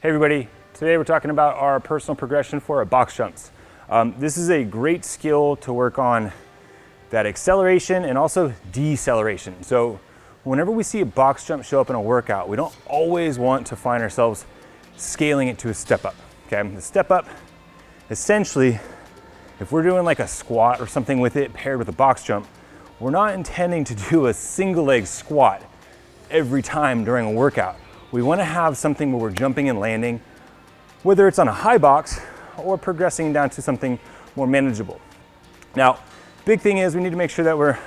Hey everybody, today we're talking about our personal progression for our box jumps. This is a great skill to work on that acceleration and also deceleration. So whenever we see a box jump show up in a workout, we don't always want to find ourselves scaling it to a step up, okay? The step up, essentially, if we're doing like a squat or something with it paired with a box jump, we're not intending to do a single leg squat every time during a workout. We want to have something where we're jumping and landing, whether it's on a high box or progressing down to something more manageable. Now, big thing is we need to make sure that we're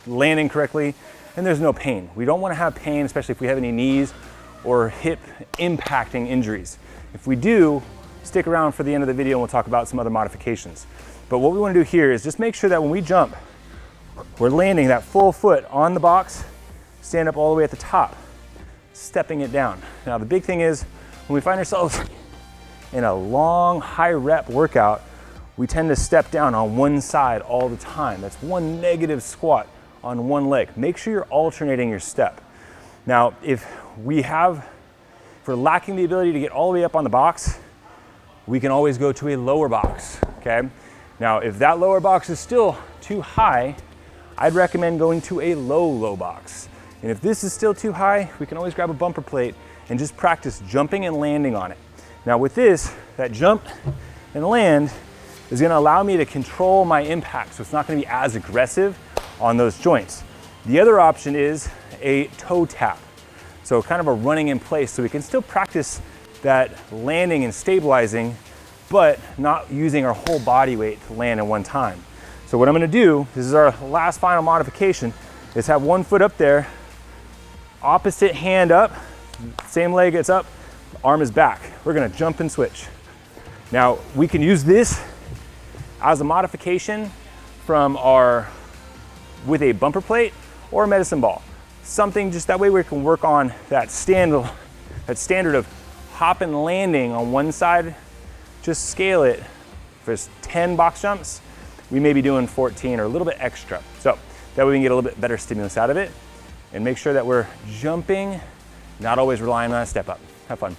landing correctly and there's no pain. We don't want to have pain, especially if we have any knees or hip impacting injuries. If we do, stick around for the end of the video and we'll talk about some other modifications. But what we want to do here is just make sure that when we jump, we're landing that full foot on the box, stand up all the way at the top, stepping it down. Now the big thing is when we find ourselves in a long high rep workout, we tend to step down on one side all the time. That's one negative squat on one leg. Make sure you're alternating your step. Now if we're lacking the ability to get all the way up on the box, we can always go to a lower box, okay? Now if that lower box is still too high, I'd recommend going to a low box. And if this is still too high, we can always grab a bumper plate and just practice jumping and landing on it. Now with this, that jump and land is gonna allow me to control my impact, so it's not gonna be as aggressive on those joints. The other option is a toe tap. So kind of a running in place, so we can still practice that landing and stabilizing, but not using our whole body weight to land at one time. So what I'm gonna do, this is our last final modification, is have one foot up there, opposite hand up, same leg it's up, arm is back. We're gonna jump and switch. Now we can use this as a modification with a bumper plate or a medicine ball. Something just that way we can work on that standard of hop and landing on one side. Just scale it. If there's 10 box jumps, we may be doing 14 or a little bit extra. So that way we can get a little bit better stimulus out of it and make sure that we're jumping, not always relying on a step up. Have fun.